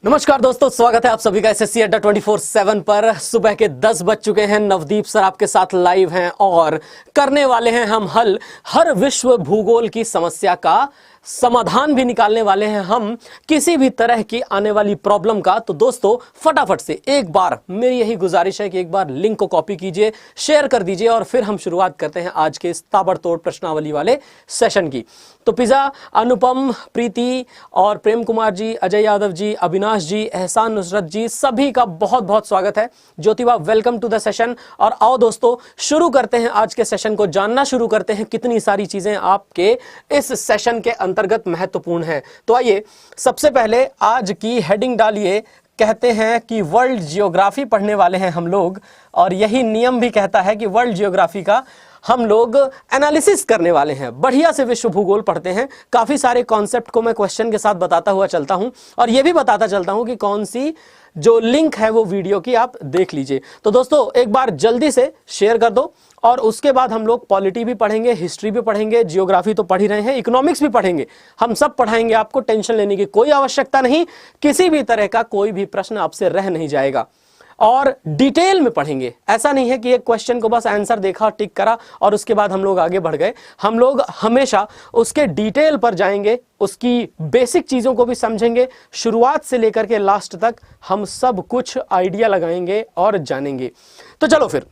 नमस्कार दोस्तों, स्वागत है आप सभी का एसएससी अड्डा 24/7 पर। सुबह के 10 बज चुके हैं। नवदीप सर आपके साथ लाइव हैं और करने वाले हैं हम हल हर विश्व भूगोल की समस्या का समाधान भी निकालने वाले हैं हम किसी भी तरह की आने वाली प्रॉब्लम का। तो दोस्तों फटाफट से एक बार मेरी यही गुजारिश है कि एक बार लिंक को कॉपी कीजिए, शेयर कर दीजिए और फिर हम शुरुआत करते हैं आज के इस ताबड़तोड़ प्रश्नावली वाले सेशन की। तो पिज़्ज़ा, अनुपम, प्रीति और प्रेम कुमार जी, अजय यादव जी, अविनाश जी, एहसान नुसरत जी, सभी का बहुत बहुत स्वागत है। Jyotiba, welcome to the session. और आओ दोस्तों शुरू करते हैं आज के सेशन को, जानना शुरू करते हैं कितनी सारी चीजें आपके इस सेशन के अंतर्गत महत्वपूर्ण है। तो आइए सबसे पहले आज की हेडिंग डालिए। कहते हैं कि वर्ल्ड जियोग्राफी पढ़ने वाले हैं हम लोग और यही नियम भी कहता है कि वर्ल्ड जियोग्राफी का हम लोग एनालिसिस करने वाले हैं। बढ़िया से विश्व भूगोल पढ़ते हैं। काफी सारे कॉन्सेप्ट को मैं क्वेश्चन के साथ बताता हुआ चलता हूं और यह भी बताता चलता हूं कि कौन सी जो लिंक है वो वीडियो की आप देख लीजिए। तो दोस्तों एक बार जल्दी से शेयर कर दो और उसके बाद हम लोग पॉलिटी भी पढ़ेंगे, हिस्ट्री भी पढ़ेंगे, जियोग्राफी तो पढ़ ही रहे हैं, इकोनॉमिक्स भी पढ़ेंगे। हम सब पढ़ाएंगे, आपको टेंशन लेने की कोई आवश्यकता नहीं। किसी भी तरह का कोई भी प्रश्न आपसे रह नहीं जाएगा और डिटेल में पढ़ेंगे। ऐसा नहीं है कि एक क्वेश्चन को बस आंसर देखा, टिक करा और उसके बाद हम लोग आगे बढ़ गए। हम लोग हमेशा उसके डिटेल पर जाएंगे, उसकी बेसिक चीजों को भी समझेंगे। शुरुआत से लेकर के लास्ट तक हम सब कुछ आइडिया लगाएंगे और जानेंगे। तो चलो फिर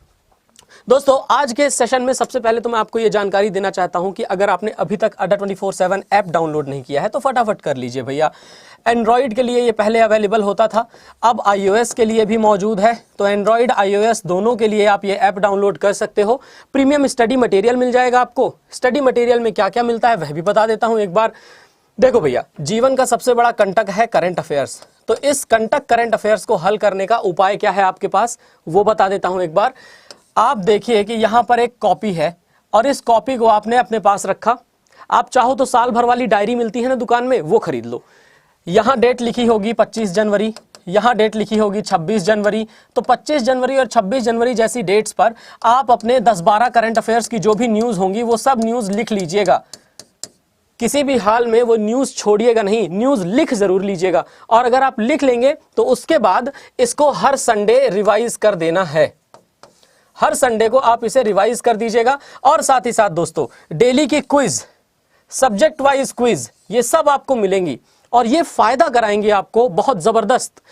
दोस्तों आज के सेशन में सबसे पहले तो मैं आपको यह जानकारी देना चाहता हूं कि अगर आपने अभी तक अड्डा 24/7 ऐप डाउनलोड नहीं किया है तो फटाफट कर लीजिए भैया। एंड्रॉइड के लिए ये पहले अवेलेबल होता था, अब iOS के लिए भी मौजूद है। तो एंड्रॉइड iOS दोनों के लिए आप ये ऐप डाउनलोड कर सकते हो। प्रीमियम स्टडी मटेरियल मिल जाएगा आपको। स्टडी मटेरियल में क्या क्या मिलता है वह भी बता देता हूं एक बार। देखो भैया, जीवन का सबसे बड़ा कंटक है करंट अफेयर्स। तो इस कंटक करंट अफेयर्स को हल करने का उपाय क्या है आपके पास वो बता देता हूं एक बार। आप देखिए कि यहां पर एक कॉपी है और इस कॉपी को आपने अपने पास रखा। आप चाहो तो साल भर वाली डायरी मिलती है ना दुकान में, वो खरीद लो। यहां डेट लिखी होगी 25 जनवरी, यहां डेट लिखी होगी 26 जनवरी। तो 25 जनवरी और 26 जनवरी जैसी डेट्स पर आप अपने 10-12 करंट अफेयर्स की जो भी न्यूज होंगी वो सब न्यूज लिख लीजिएगा। किसी भी हाल में वो न्यूज छोड़िएगा नहीं, न्यूज लिख जरूर लीजिएगा। और अगर आप लिख लेंगे तो उसके बाद इसको हर संडे रिवाइज कर देना है। हर संडे को आप इसे रिवाइज कर दीजिएगा। और साथ ही साथ दोस्तों डेली की क्विज, सब्जेक्ट वाइज क्विज, ये सब आपको मिलेंगी और ये फायदा कराएंगे आपको बहुत जबरदस्त।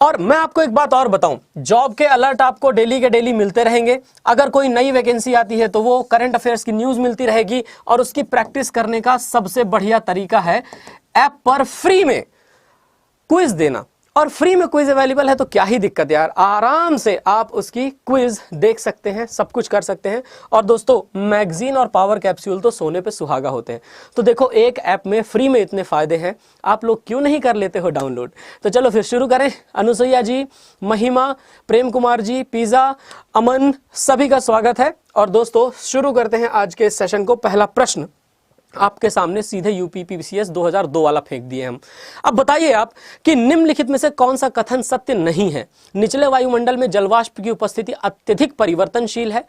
और मैं आपको एक बात और बताऊं, जॉब के अलर्ट आपको डेली के डेली मिलते रहेंगे। अगर कोई नई वैकेंसी आती है तो वो करंट अफेयर्स की न्यूज मिलती रहेगी। और उसकी प्रैक्टिस करने का सबसे बढ़िया तरीका है ऐप पर फ्री में क्विज देना। और फ्री में क्विज अवेलेबल है तो क्या ही दिक्कत यार, आराम से आप उसकी क्विज देख सकते हैं, सब कुछ कर सकते हैं। और दोस्तों मैगजीन और पावर कैप्सूल तो सोने पे सुहागा होते हैं। तो देखो एक ऐप में फ्री में इतने फायदे हैं, आप लोग क्यों नहीं कर लेते हो डाउनलोड। तो चलो फिर शुरू करें। अनुसुईया जी, महिमा, प्रेम कुमार जी, पिज़्ज़ा, अमन, सभी का स्वागत है। और दोस्तों शुरू करते हैं आज के सेशन को। पहला प्रश्न आपके सामने सीधे यूपीपीसीएस 2002 वाला फेंक दिए हम। अब बताइए आप कि निम्नलिखित में से कौन सा कथन सत्य नहीं है? निचले वायुमंडल में जलवाष्प की उपस्थिति अत्यधिक परिवर्तनशील है,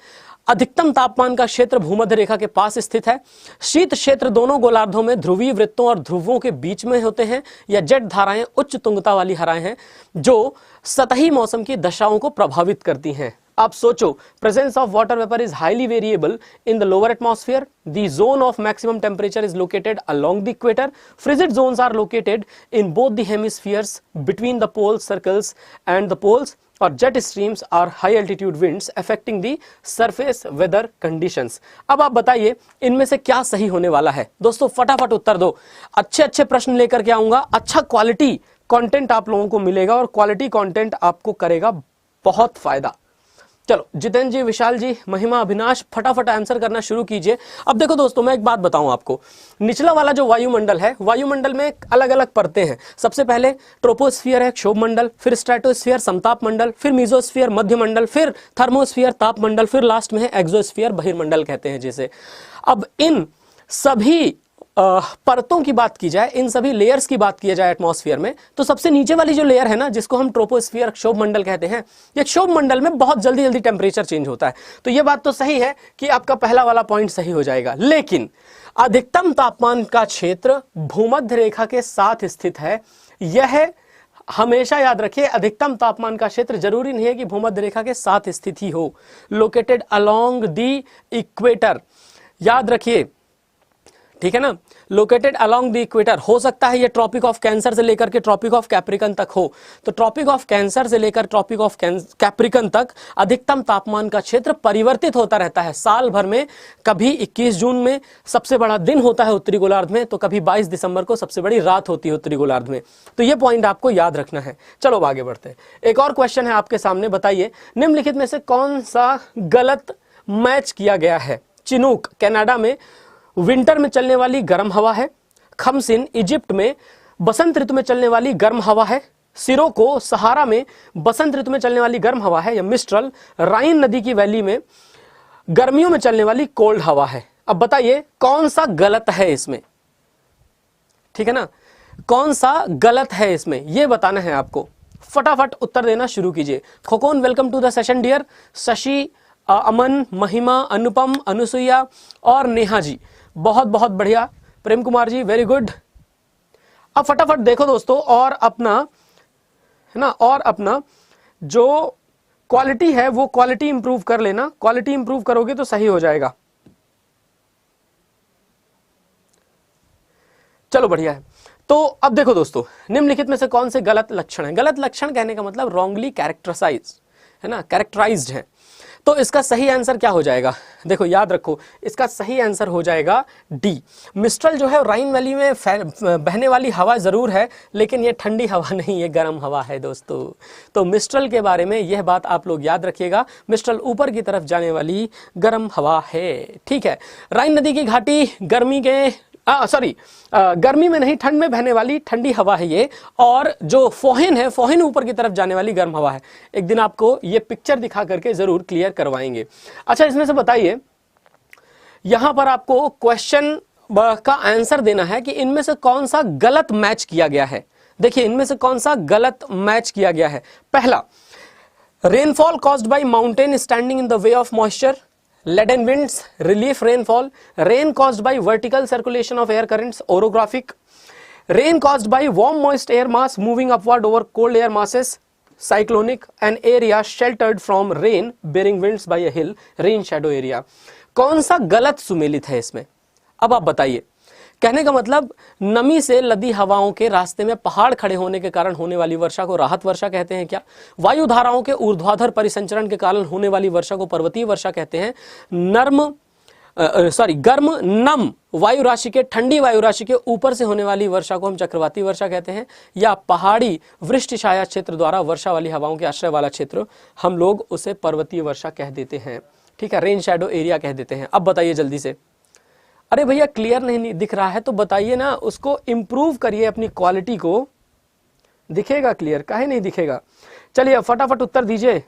अधिकतम तापमान का क्षेत्र भूमध्य रेखा के पास स्थित है, शीत क्षेत्र दोनों गोलार्धों में ध्रुवीय वृत्तों और ध्रुवों के बीच में होते हैं, या जेट धाराएं उच्च तुंगता वाली धाराएं हैं जो सतही मौसम की दशाओं को प्रभावित करती हैं। आप सोचो, presence of water vapour is highly variable in the lower atmosphere, the zone of maximum temperature is located along the equator, frigid zones are located in both the hemispheres between the pole circles and the poles, और jet streams are high altitude winds affecting the surface weather conditions. अब आप बताइए इनमें से क्या सही होने वाला है? दोस्तों फटाफट उत्तर दो। अच्छे अच्छे प्रश्न लेकर के आऊंगा, अच्छा क्वालिटी कंटेंट आप लोगों को मिलेगा और क्वालिटी कंटेंट आपको करेगा बहुत फायदा। चलो जितेंद्र जी, विशाल जी, महिमा, अभिनाश, फटाफट आंसर करना शुरू कीजिए। अब देखो दोस्तों, मैं एक बात बताऊं आपको, निचला वाला जो वायुमंडल है, वायुमंडल में अलग अलग परतें हैं। सबसे पहले ट्रोपोस्फियर है, क्षोभ मंडल, फिर स्ट्रेटोस्फियर समताप मंडल, फिर मीजोस्फियर मध्यमंडल, फिर थर्मोस्फियर ताप मंडल, फिर लास्ट में है एक्सोस्फियर बहिर्मंडल कहते हैं जिसे। अब इन सभी परतों की बात की जाए, इन सभी लेयर्स की बात की जाए एटमॉस्फेयर में, तो सबसे नीचे वाली जो लेयर है ना, जिसको हम ट्रोपोस्फियर क्षोभ मंडल कहते हैं, ये क्षोभ मंडल में बहुत जल्दी जल्दी टेम्परेचर चेंज होता है। तो ये बात तो सही है कि आपका पहला वाला पॉइंट सही हो जाएगा, लेकिन अधिकतम तापमान का क्षेत्र भूमध्य रेखा के साथ स्थित है। यह हमेशा याद रखिए, अधिकतम तापमान का क्षेत्र जरूरी नहीं है कि भूमध्य रेखा के साथ स्थित ही हो। लोकेटेड अलोंग द इक्वेटर, याद रखिए, ठीक है ना, लोकेटेड अलोंग द इक्वेटर। हो सकता है ये ट्रॉपिक ऑफ कैंसर से लेकर के ट्रॉपिक ऑफ कैप्रिकन तक हो, तो ट्रॉपिक ऑफ कैंसर से लेकर ट्रॉपिक ऑफ कैप्रिकन तक अधिकतम तापमान का क्षेत्र परिवर्तित होता रहता है साल भर में। कभी 21 जून में सबसे बड़ा दिन होता है उत्तरी गोलार्ध में, तो कभी 22 दिसंबर को सबसे बड़ी रात होती है उत्तरी गोलार्ध में। तो ये पॉइंट आपको याद रखना है। चलो आगे बढ़ते हैं। एक और क्वेश्चन है आपके सामने, बताइए निम्नलिखित में से कौन सा गलत मैच किया गया है? चिनूक कनाडा में विंटर में चलने वाली गर्म हवा है, खमसिन इजिप्ट में बसंत ऋतु में चलने वाली गर्म हवा है, सिरोको सहारा में बसंत ऋतु में चलने वाली गर्म हवा है, या मिस्ट्रल राइन नदी की वैली में गर्मियों में चलने वाली कोल्ड हवा है? अब बताइए कौन सा गलत है इसमें, ठीक है ना, कौन सा गलत है इसमें, यह बताना है आपको। फटाफट उत्तर देना शुरू कीजिए। Khokon, welcome to the session dear. Shashi, Aman, Mahima, Anupam, Anusuya और नेहा जी, बहुत बहुत बढ़िया। Prem Kumar ji, very good. अब फटाफट देखो दोस्तों, और अपना है ना, और अपना जो क्वालिटी है वो क्वालिटी इंप्रूव कर लेना। क्वालिटी इंप्रूव करोगे तो सही हो जाएगा। चलो बढ़िया है। तो अब देखो दोस्तों, निम्नलिखित में से कौन से गलत लक्षण है? गलत लक्षण कहने का मतलब रॉन्गली कैरेक्टराइज है ना, कैरेक्टराइज्ड है। तो इसका सही आंसर क्या हो जाएगा? देखो याद रखो, इसका सही आंसर हो जाएगा डी। मिस्ट्रल जो है राइन वैली में बहने वाली हवा जरूर है, लेकिन ये ठंडी हवा नहीं, ये गर्म हवा है दोस्तों। तो मिस्ट्रल के बारे में यह बात आप लोग याद रखिएगा, मिस्ट्रल ऊपर की तरफ जाने वाली गर्म हवा है, ठीक है। राइन नदी की घाटी गर्मी के गर्मी में नहीं, ठंड में बहने वाली ठंडी हवा है ये। और जो फोहिन है, फोहिन ऊपर की तरफ जाने वाली गर्म हवा है। एक दिन आपको ये पिक्चर दिखा करके जरूर क्लियर करवाएंगे। अच्छा, इसमें से बताइए, यहां पर आपको क्वेश्चन का आंसर देना है कि इनमें से कौन सा गलत मैच किया गया है। देखिए इनमें से कौन सा गलत मैच किया गया है। पहला, rainfall caused by mountain standing in the way of moisture, leaden winds, relief rainfall, rain caused by vertical circulation of air currents, orographic, rain caused by warm moist air mass moving upward over cold air masses, cyclonic, an area sheltered from rain bearing winds by a hill, rain shadow area। कौन सा गलत सुमेलित है इसमें? अब आप बताइए। कहने का मतलब, नमी से लदी हवाओं के रास्ते में पहाड़ खड़े होने के कारण होने वाली वर्षा को राहत वर्षा कहते हैं क्या? वायु धाराओं के ऊर्ध्वाधर परिसंचरण के कारण होने वाली वर्षा को पर्वतीय वर्षा कहते हैं। गर्म नम वायु राशि के, ठंडी वायु राशि के ऊपर से होने वाली वर्षा को हम चक्रवाती वर्षा कहते हैं। या पहाड़ी वृष्टि छाया क्षेत्र द्वारा वर्षा वाली हवाओं के आश्रय वाला क्षेत्र, हम लोग उसे पर्वतीय वर्षा कह देते हैं, ठीक है, रेन शैडो एरिया कह देते हैं। अब बताइए जल्दी से। अरे भैया क्लियर नहीं दिख रहा है तो बताइए ना, उसको इंप्रूव करिए अपनी क्वालिटी को। दिखेगा क्लियर, काहे नहीं दिखेगा? चलिए फटाफट उत्तर दीजिए।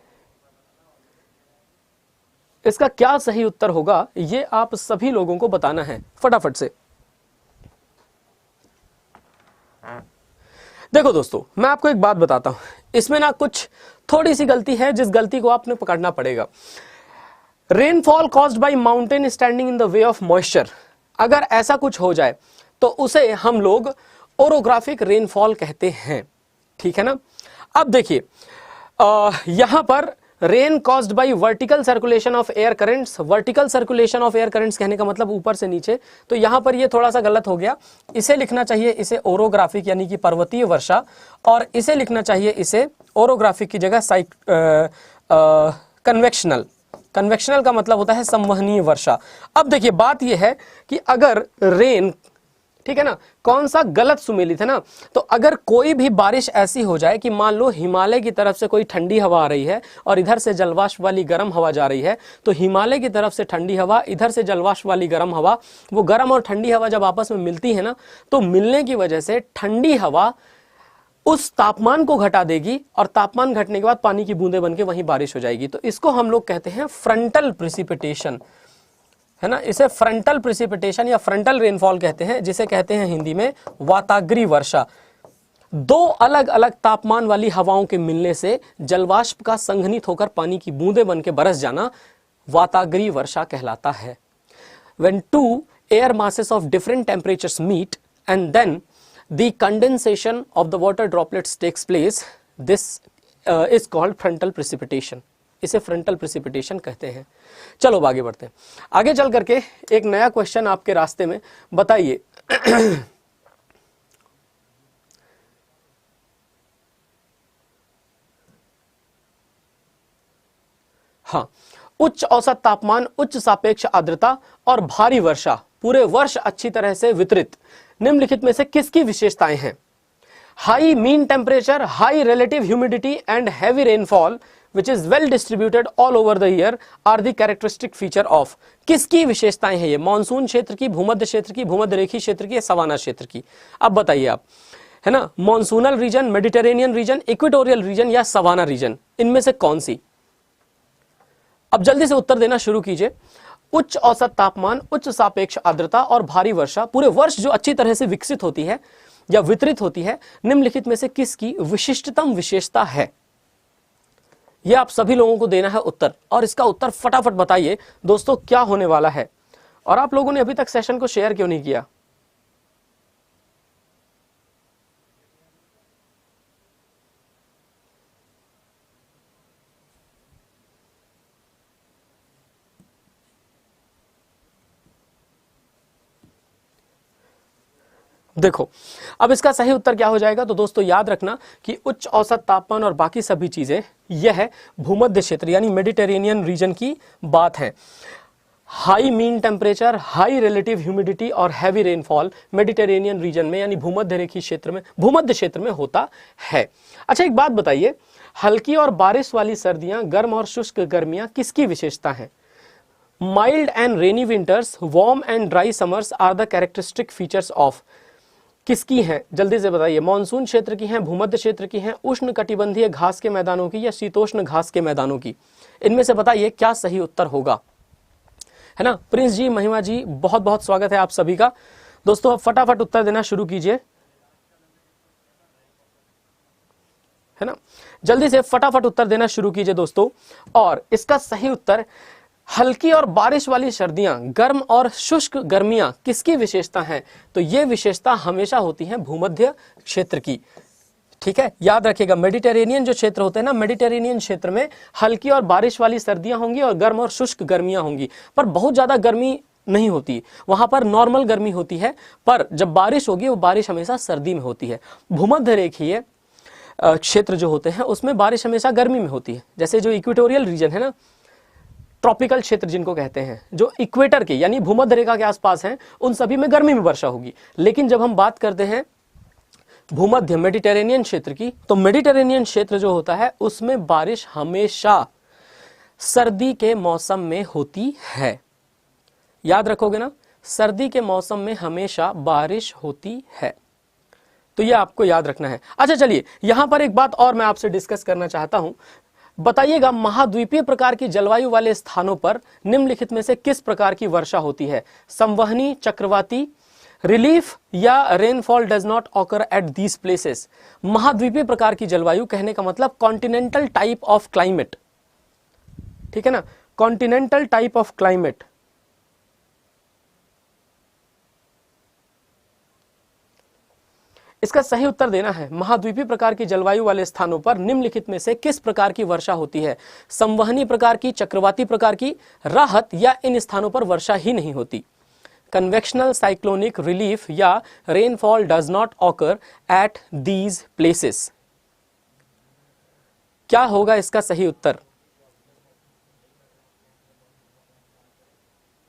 इसका क्या सही उत्तर होगा ये आप सभी लोगों को बताना है फटाफट से। देखो दोस्तों, मैं आपको एक बात बताता हूं, इसमें ना कुछ थोड़ी सी गलती है, जिस गलती को आपने पकड़ना पड़ेगा। Rainfall caused by mountain standing in the way of moisture, अगर ऐसा कुछ हो जाए तो उसे हम लोग ओरोग्राफिक रेनफॉल कहते हैं, ठीक है ना। अब देखिए यहां पर rain caused by vertical circulation of air currents, vertical circulation of air currents कहने का मतलब ऊपर से नीचे, तो यहां पर ये थोड़ा सा गलत हो गया। इसे लिखना चाहिए इसे ओरोग्राफिक यानी कि पर्वतीय वर्षा, और इसे लिखना चाहिए इसे ओरोग्राफिक की जगह कन्वेक्शनल। कन्वेक्शनल का मतलब होता है संवहनीय वर्षा। अब देखिए बात यह है कि अगर रेन, ठीक है ना, कौन सा गलत सुमेलित है ना, तो अगर कोई भी बारिश ऐसी हो जाए कि मान लो हिमालय की तरफ से कोई ठंडी हवा आ रही है और इधर से जलवाष्प वाली गर्म हवा जा रही है, तो हिमालय की तरफ से ठंडी हवा, इधर से जलवाष्प वाली गर्म हवा, वो गर्म और ठंडी हवा जब आपस में मिलती है ना, तो मिलने की वजह से ठंडी हवा उस तापमान को घटा देगी और तापमान घटने के बाद पानी की बूंदें बनके वहीं बारिश हो जाएगी। तो इसको हम लोग कहते हैं फ्रंटल प्रिसिपिटेशन, है ना। इसे फ्रंटल प्रिसिपिटेशन या फ्रंटल रेनफॉल कहते हैं, जिसे कहते हैं हिंदी में वाताग्री वर्षा। दो अलग अलग तापमान वाली हवाओं के मिलने से जलवाष्प का संघनित होकर पानी की बूंदें बनके बरस जाना वाताग्री वर्षा कहलाता है। When two air masses of different temperatures meet and then the condensation of the water droplets takes place, this is called frontal precipitation. इसे फ्रंटल प्रिसिपिटेशन कहते हैं। चलो अब आगे बढ़ते हैं। आगे चल करके एक नया क्वेश्चन आपके रास्ते में, बताइए हाँ, उच्च औसत तापमान, उच्च सापेक्ष आर्द्रता और भारी वर्षा पूरे वर्ष अच्छी तरह से वितरित निम्नलिखित में से किसकी विशेषताएं हैं? High mean temperature, high relative humidity and heavy rainfall which is well distributed all over the year are the characteristic feature of। किसकी विशेषताएं हैं ये? मॉनसून क्षेत्र की, भूमध्य क्षेत्र की, भूमध्य रेखीय क्षेत्र की, सवाना क्षेत्र की? अब बताइए आप, है ना, monsoonal region, Mediterranean region, equatorial region या सवाना रीजन, इनमें से कौन सी? अब जल्दी से उत्तर देना शुरू कीजिए। उच्च औसत तापमान, उच्च सापेक्ष आर्द्रता और भारी वर्षा पूरे वर्ष जो अच्छी तरह से विकसित होती है या वितरित होती है, निम्नलिखित में से किसकी विशिष्टतम विशेषता है? यह आप सभी लोगों को देना है उत्तर, और इसका उत्तर फटाफट बताइए दोस्तों क्या होने वाला है। और आप लोगों ने अभी तक सेशन को शेयर क्यों नहीं किया? देखो अब इसका सही उत्तर क्या हो जाएगा, तो दोस्तों याद रखना कि उच्च औसत तापमान और बाकी सभी चीजें यह भूमध्य क्षेत्र यानी मेडिटेरेनियन रीजन की बात है। High mean temperature, high relative humidity और हैवी रेनफॉल मेडिटेरेनियन रीजन में यानी भूमध्य रेखीय क्षेत्र में, भूमध्य क्षेत्र में होता है। अच्छा एक बात बताइए, हल्की और बारिश वाली सर्दियां, गर्म और शुष्क गर्मियां किसकी विशेषता है? Mild and rainy winters, warm and dry summers are the characteristic features of. किसकी हैं? जल्दी से बताइए। मॉनसून क्षेत्र की हैं, भूमध्य क्षेत्र की हैं, उष्ण कटिबंधीय घास के मैदानों की या शीतोष्ण घास के मैदानों की? इनमें से बताइए क्या सही उत्तर होगा, है ना। प्रिंस जी, महिमा जी, बहुत बहुत स्वागत है आप सभी का। दोस्तों अब फटाफट उत्तर देना शुरू कीजिए, है ना, जल्दी से फटाफट उत्तर देना शुरू कीजिए दोस्तों। और इसका सही उत्तर हल्की और बारिश वाली सर्दियां, गर्म और शुष्क गर्मियां किसकी विशेषता है? तो ये विशेषता हमेशा होती है भूमध्य क्षेत्र की, ठीक है। याद रखिएगा मेडिटेरेनियन जो क्षेत्र होते हैं ना, मेडिटेरेनियन क्षेत्र में हल्की और बारिश वाली सर्दियां होंगी और गर्म और शुष्क गर्मियां होंगी, पर बहुत ज्यादा गर्मी नहीं होती वहां पर, नॉर्मल गर्मी होती है। पर जब बारिश होगी वो बारिश हमेशा सर्दी में होती है। भूमध्य रेखीय क्षेत्र जो होते हैं उसमें बारिश हमेशा गर्मी में होती है। जैसे जो इक्वेटोरियल रीजन है ना, ट्रॉपिकल क्षेत्र जिनको कहते हैं, जो इक्वेटर के यानी भूमध्य रेखा के आसपास हैं, उन सभी में गर्मी में वर्षा होगी। लेकिन जब हम बात करते हैं भूमध्य मेडिटेरेनियन क्षेत्र की, तो मेडिटेरेनियन क्षेत्र जो होता है उसमें बारिश हमेशा सर्दी के मौसम में होती है। याद रखोगे ना, सर्दी के मौसम में हमेशा बारिश होती है, तो यह आपको याद रखना है। अच्छा चलिए, यहां पर एक बात और मैं आपसे डिस्कस करना चाहता हूं। बताइएगा महाद्वीपीय प्रकार की जलवायु वाले स्थानों पर निम्नलिखित में से किस प्रकार की वर्षा होती है? संवहनी, चक्रवाती, रिलीफ या rainfall does not occur at these places. महाद्वीपीय प्रकार की जलवायु कहने का मतलब कॉन्टिनेंटल टाइप ऑफ क्लाइमेट, ठीक है ना, कॉन्टिनेंटल टाइप ऑफ क्लाइमेट। इसका सही उत्तर देना है, महाद्वीपीय प्रकार की जलवायु वाले स्थानों पर निम्नलिखित में से किस प्रकार की वर्षा होती है? संवहनी प्रकार की, चक्रवाती प्रकार की, राहत, या इन स्थानों पर वर्षा ही नहीं होती। कन्वेक्शनल साइक्लोनिक रिलीफ या rainfall does not occur at these places. क्या होगा इसका सही उत्तर?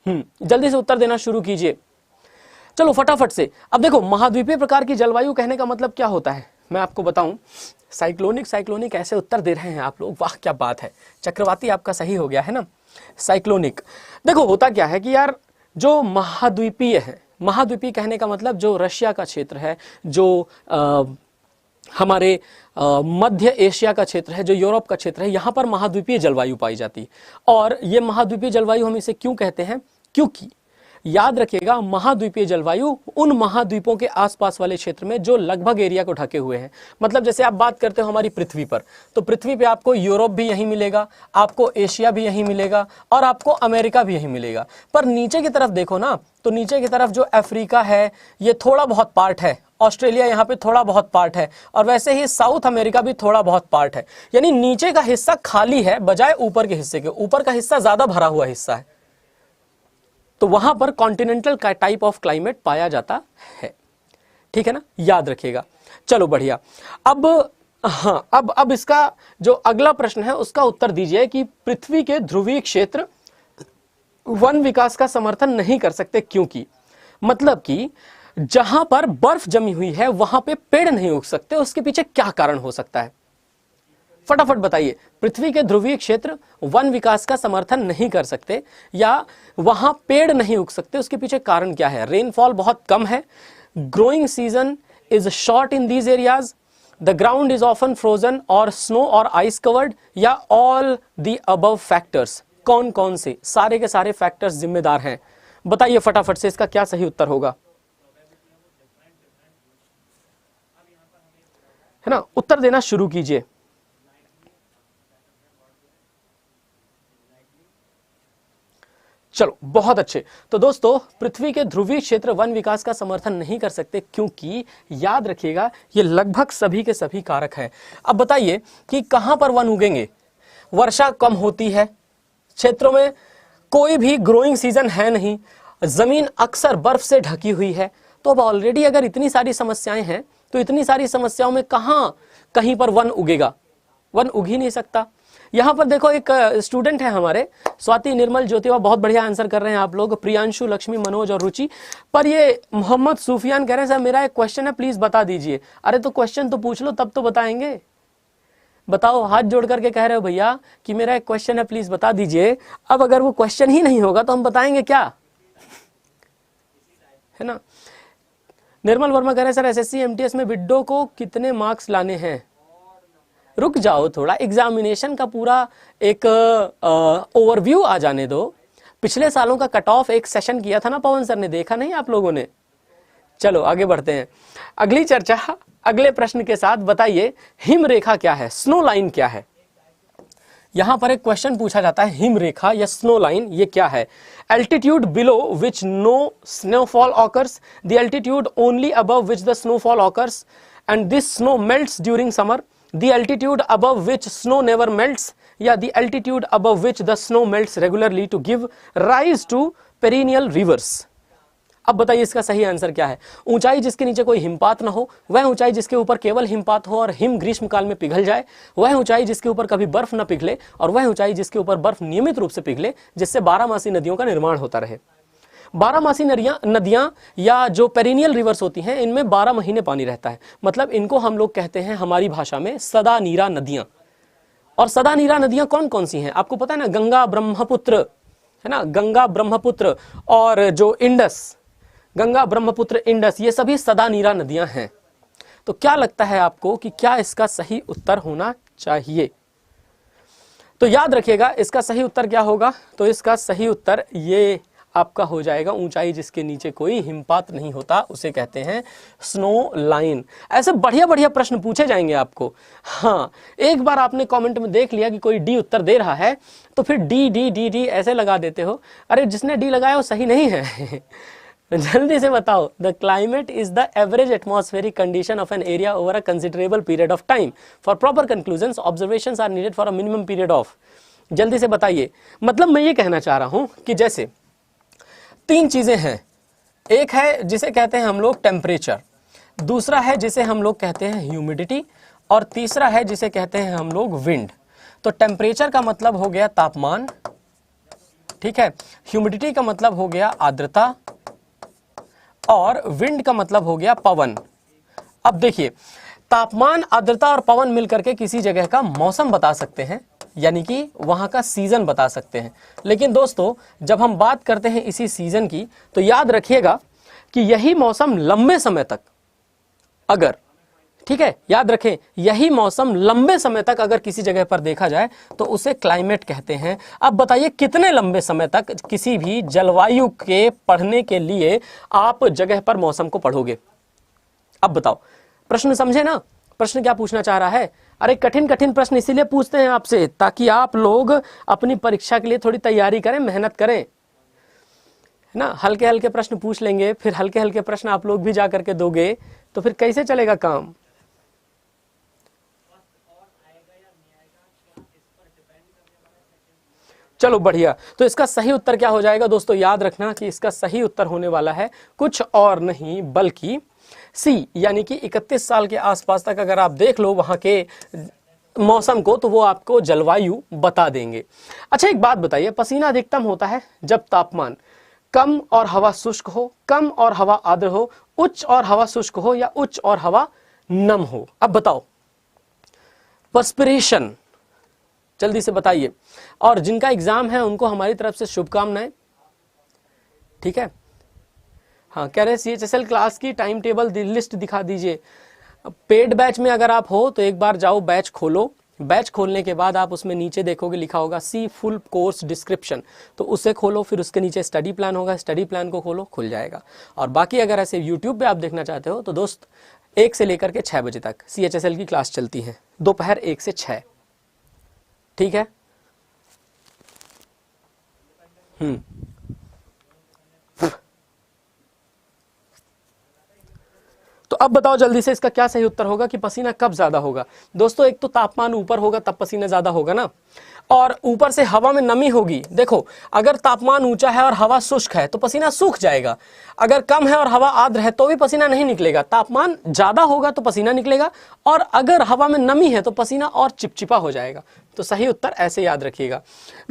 जल्दी से उत्तर देना शुरू कीजिए, चलो फटाफट से। अब देखो, महाद्वीपीय प्रकार की जलवायु कहने का मतलब क्या होता है, मैं आपको बताऊं। साइक्लोनिक ऐसे उत्तर दे रहे हैं आप लोग, वाह क्या बात है। चक्रवाती आपका सही हो गया है ना, साइक्लोनिक। देखो होता क्या है कि यार जो महाद्वीपीय है, महाद्वीपीय कहने का मतलब जो रशिया का क्षेत्र है, जो हमारे मध्य एशिया का क्षेत्र है, जो यूरोप का क्षेत्र है, यहाँ पर महाद्वीपीय जलवायु पाई जाती है। और ये महाद्वीपीय जलवायु हम इसे क्यों कहते हैं? क्योंकि याद रखिएगा, महाद्वीपीय जलवायु उन महाद्वीपों के आसपास वाले क्षेत्र में जो लगभग एरिया को ढके हुए हैं। मतलब जैसे आप बात करते हो हमारी पृथ्वी पर, तो पृथ्वी पे आपको यूरोप भी यहीं मिलेगा, आपको एशिया भी यहीं मिलेगा, और आपको अमेरिका भी यहीं मिलेगा। पर नीचे की तरफ देखो ना, तो नीचे की तरफ जो अफ्रीका है ये थोड़ा बहुत पार्ट है, ऑस्ट्रेलिया यहाँ पे थोड़ा बहुत पार्ट है, और वैसे ही साउथ अमेरिका भी थोड़ा बहुत पार्ट है। यानी नीचे का हिस्सा खाली है बजाय ऊपर के हिस्से के, ऊपर का हिस्सा ज्यादा भरा हुआ हिस्सा है। तो वहां पर कॉन्टिनेंटल का टाइप ऑफ क्लाइमेट पाया जाता है, ठीक है ना, याद रखिएगा। चलो बढ़िया। अब हाँ, अब इसका जो अगला प्रश्न है उसका उत्तर दीजिए कि पृथ्वी के ध्रुवीय क्षेत्र वन विकास का समर्थन नहीं कर सकते, क्योंकि मतलब कि जहां पर बर्फ जमी हुई है वहां पे पेड़ नहीं उग सकते, उसके पीछे क्या कारण हो सकता है? फटाफट बताइए। पृथ्वी के ध्रुवीय क्षेत्र वन विकास का समर्थन नहीं कर सकते या वहां पेड़ नहीं उग सकते, उसके पीछे कारण क्या है? रेनफॉल बहुत कम है, growing season is short in these areas, the ground is often frozen और स्नो और आइस कवर्ड, या ऑल द अबव फैक्टर्स। कौन कौन से? सारे के सारे फैक्टर्स जिम्मेदार हैं। बताइए फटाफट से, इसका क्या सही उत्तर होगा, है ना? उत्तर देना शुरू कीजिए। चलो बहुत अच्छे। तो दोस्तों, पृथ्वी के ध्रुवीय क्षेत्र वन विकास का समर्थन नहीं कर सकते, क्योंकि याद रखिएगा ये लगभग सभी के सभी कारक हैं। अब बताइए कि कहां पर वन उगेंगे? वर्षा कम होती है, क्षेत्रों में कोई भी ग्रोइंग सीजन है नहीं, जमीन अक्सर बर्फ से ढकी हुई है। तो अब ऑलरेडी अगर इतनी सारी समस्याएं हैं, तो इतनी सारी समस्याओं में कहीं पर वन उगेगा? वन उग ही नहीं सकता। यहां पर देखो, एक स्टूडेंट है हमारे, स्वाति, निर्मल, ज्योतिवा, बहुत बढ़िया आंसर कर रहे हैं आप लोग, प्रियांशु, लक्ष्मी, मनोज और रुचि। पर ये मोहम्मद सूफियान कह रहे हैं सर मेरा एक क्वेश्चन है, प्लीज बता दीजिए। अरे तो क्वेश्चन तो पूछ लो तब तो बताएंगे। बताओ, हाथ जोड़ करके कह रहे हो भैया कि मेरा एक क्वेश्चन है, प्लीज बता दीजिए। अब अगर वो क्वेश्चन ही नहीं होगा तो हम बताएंगे क्या, है ना? निर्मल वर्मा कह रहे हैं सर एसएससी एमटीएस में विडो को कितने मार्क्स लाने हैं? रुक जाओ थोड़ा, एग्जामिनेशन का पूरा एक ओवरव्यू आ जाने दो। पिछले सालों का कट ऑफ एक सेशन किया था ना पवन सर ने, देखा नहीं आप लोगों ने? चलो आगे बढ़ते हैं, अगली चर्चा अगले प्रश्न के साथ। बताइए हिम रेखा क्या है, स्नो लाइन क्या है? यहां पर एक क्वेश्चन पूछा जाता है, हिम रेखा या स्नो लाइन ये क्या है? Altitude below which no snowfall occurs, the altitude only above which the snowfall occurs and this snow melts during summer, the altitude above which snow never melts, या the altitude above which the snow melts regularly to give rise to perennial rivers। अब बताइए इसका सही answer क्या है? ऊंचाई जिसके नीचे कोई हिमपात ना हो, वह ऊंचाई जिसके ऊपर केवल हिमपात हो और हिम ग्रीष्म काल में पिघल जाए, वह ऊंचाई जिसके ऊपर कभी बर्फ न पिघले, और वह ऊंचाई जिसके ऊपर बर्फ नियमित रूप से पिघले, जिससे 12मासी नदियों का निर्माण होता रहे। 12मासी नदियां या जो पेरिनियल रिवर्स होती हैं, इनमें 12 महीने पानी रहता है। मतलब इनको हम लोग कहते हैं हमारी भाषा में सदा नीरा नदियां। और सदा नीरा नदियां कौन कौन सी हैं आपको पता है ना? गंगा, ब्रह्मपुत्र, है ना, गंगा, ब्रह्मपुत्र और जो इंडस, गंगा, ब्रह्मपुत्र, इंडस, ये सभी सदा नीरा नदियां हैं। तो क्या लगता है आपको कि क्या इसका सही उत्तर होना चाहिए? तो याद रखिएगा इसका सही उत्तर क्या होगा। तो इसका सही उत्तर ये आपका हो जाएगा ऊंचाई जिसके नीचे कोई हिमपात नहीं होता, उसे कहते हैं स्नो लाइन। ऐसे बढ़िया बढ़िया प्रश्न पूछे जाएंगे आपको। हाँ, एक बार आपने कमेंट में देख लिया कि कोई डी उत्तर दे रहा है तो फिर डी डी डी डी ऐसे लगा देते हो, अरे जिसने डी लगाया वो सही नहीं है। जल्दी से बताओ। The climate is the average atmospheric condition of an area over a considerable period of time. For proper conclusions observations are needed for a minimum period of. जल्दी से बताइए। मतलब मैं ये कहना चाह रहा हूं कि जैसे तीन चीजें हैं, एक है जिसे कहते हैं हम लोग टेम्परेचर, दूसरा है जिसे हम लोग कहते हैं ह्यूमिडिटी, और तीसरा है जिसे कहते हैं हम लोग विंड। तो टेम्परेचर का मतलब हो गया तापमान, ठीक है, ह्यूमिडिटी का मतलब हो गया आर्द्रता, और विंड का मतलब हो गया पवन। अब देखिए, तापमान, आर्द्रता और पवन मिलकर के किसी जगह का मौसम बता सकते हैं, यानी कि वहां का सीजन बता सकते हैं। लेकिन दोस्तों, जब हम बात करते हैं इसी सीजन की, तो याद रखिएगा कि यही मौसम लंबे समय तक अगर, ठीक है, याद रखें, यही मौसम लंबे समय तक अगर किसी जगह पर देखा जाए तो उसे क्लाइमेट कहते हैं। अब बताइए कितने लंबे समय तक किसी भी जलवायु के पढ़ने के लिए आप जगह पर मौसम को पढ़ोगे? अब बताओ, प्रश्न समझे ना? प्रश्न क्या पूछना चाह रहा है? अरे कठिन कठिन प्रश्न इसीलिए पूछते हैं आपसे ताकि आप लोग अपनी परीक्षा के लिए थोड़ी तैयारी करें, मेहनत करें, है ना। हल्के हल्के प्रश्न पूछ लेंगे, फिर हल्के हल्के प्रश्न आप लोग भी जा करके दोगे तो फिर कैसे चलेगा काम? चलो बढ़िया। तो इसका सही उत्तर क्या हो जाएगा दोस्तों? याद रखना कि इसका सही उत्तर होने वाला है कुछ और नहीं बल्कि सी, यानी कि 31 साल के आसपास तक अगर आप देख लो वहां के मौसम को तो वो आपको जलवायु बता देंगे। अच्छा, एक बात बताइए, पसीना अधिकतम होता है जब तापमान कम और हवा शुष्क हो, कम और हवा आर्द्र हो, उच्च और हवा शुष्क हो, या उच्च और हवा नम हो। अब बताओ, पर्सपिरेशन, जल्दी से बताइए। और जिनका एग्जाम है उनको हमारी तरफ से शुभकामनाएं, ठीक है। हाँ, कह रहे CHSL क्लास की टाइम टेबल लिस्ट दिखा दीजिए। पेड बैच में अगर आप हो तो एक बार जाओ बैच खोलो, बैच खोलने के बाद आप उसमें नीचे देखोगे लिखा होगा सी फुल कोर्स डिस्क्रिप्शन, तो उसे खोलो, फिर उसके नीचे स्टडी प्लान होगा, स्टडी प्लान को खोलो, खुल जाएगा। और बाकी अगर ऐसे यूट्यूब पे आप देखना चाहते हो तो दोस्त 1 से लेकर के 6 बजे तक CHSL की क्लास चलती है, दोपहर 1 से 6, ठीक है। तो अब बताओ जल्दी से इसका क्या सही उत्तर होगा कि पसीना कब ज्यादा होगा? दोस्तों, एक तो तापमान ऊपर होगा तब पसीना ज्यादा होगा ना, और ऊपर से हवा में नमी होगी। देखो, अगर तापमान ऊंचा है और हवा शुष्क है तो पसीना सूख जाएगा, अगर कम है और हवा आर्द्र है तो भी पसीना नहीं निकलेगा। तापमान ज्यादा होगा तो पसीना निकलेगा, और अगर हवा में नमी है तो पसीना और चिपचिपा हो जाएगा। तो सही उत्तर ऐसे याद रखिएगा।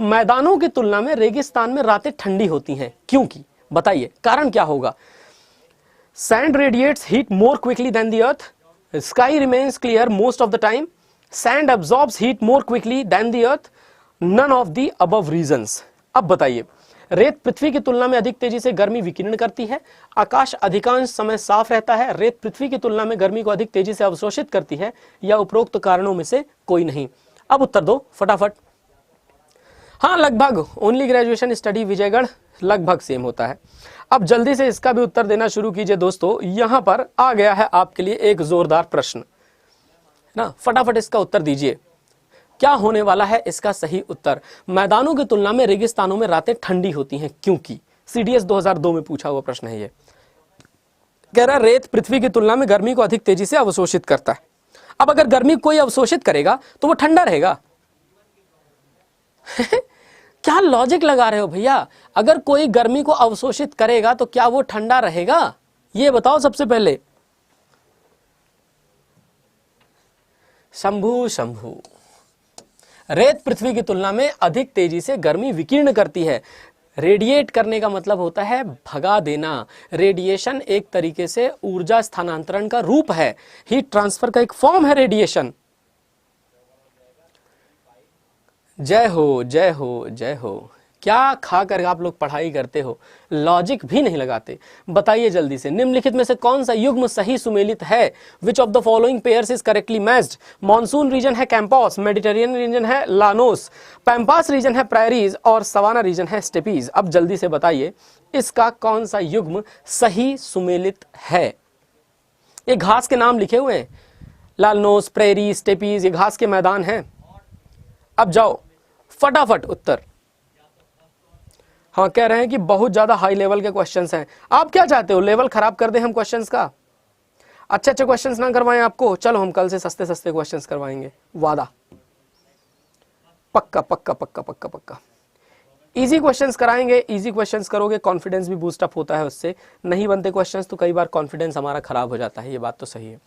मैदानों की तुलना में रेगिस्तान में रातें ठंडी होती हैं, क्योंकि बताइए कारण क्या होगा? Sand radiates heat more quickly than the earth. Sky remains clear most of the time. Sand absorbs heat more quickly than the earth. None of the above reasons. अब बताइए, रेत पृथ्वी की तुलना में अधिक तेजी से गर्मी विकीर्ण करती है, आकाश अधिकांश समय साफ रहता है, रेत पृथ्वी की तुलना में गर्मी को अधिक तेजी से अवशोषित करती है, या उपरोक्त कारणों में से कोई नहीं। अब उत्तर दो फटाफट। हाँ, लगभग ओनली ग्रेजुएशन स्टडी विजयगढ़ लगभग सेम होता है। अब जल्दी से इसका भी उत्तर देना शुरू कीजिए दोस्तों। यहां पर आ गया है आपके लिए एक जोरदार प्रश्न ना, फटाफट इसका उत्तर दीजिए। क्या होने वाला है इसका सही उत्तर? मैदानों की तुलना में रेगिस्तानों में रातें ठंडी होती हैं, क्योंकि CDS 2002 में पूछा हुआ प्रश्न है ये। कह रहा रेत पृथ्वी की तुलना में गर्मी को अधिक तेजी से अवशोषित करता है। अब अगर गर्मी कोई अवशोषित करेगा तो वो ठंडा रहेगा। क्या लॉजिक लगा रहे हो भैया? अगर कोई गर्मी को अवशोषित करेगा तो क्या वो ठंडा रहेगा? ये बताओ सबसे पहले। शंभू शंभू, रेत पृथ्वी की तुलना में अधिक तेजी से गर्मी विकीर्ण करती है। रेडिएट करने का मतलब होता है भगा देना। रेडिएशन एक तरीके से ऊर्जा स्थानांतरण का रूप है, हीट ट्रांसफर का एक फॉर्म है रेडिएशन। जय हो जय हो जय हो। क्या खा कर आप लोग पढ़ाई करते हो, लॉजिक भी नहीं लगाते। बताइए जल्दी से, निम्नलिखित में से कौन सा युग्म सही सुमेलित है? Which of the following pairs is correctly matched? Monsoon region है कैंपस, मेडिटेरियन रीजन है लानोस, पैम्पास रीजन है प्रायरीज और सवाना रीजन है स्टेपीज। अब जल्दी से बताइए इसका कौन सा युग्म सही सुमेलित है? ये घास के नाम लिखे हुए हैं, लालनोस, प्रेरी, स्टेपीज, ये घास के मैदान हैं। अब जाओ फटाफट उत्तर। हाँ, कह रहे हैं कि बहुत ज्यादा हाई लेवल के क्वेश्चंस हैं। आप क्या चाहते हो, लेवल खराब कर दें हम क्वेश्चंस का? अच्छे अच्छे क्वेश्चंस ना करवाएं आपको? चलो हम कल से सस्ते सस्ते क्वेश्चंस करवाएंगे, वादा, पक्का पक्का पक्का पक्का पक्का। इजी क्वेश्चंस कराएंगे, इजी क्वेश्चंस करोगे कॉन्फिडेंस भी बूस्ट अप होता है उससे। नहीं बनते क्वेश्चंस तो कई बार कॉन्फिडेंस हमारा खराब हो जाता है, ये बात तो सही है।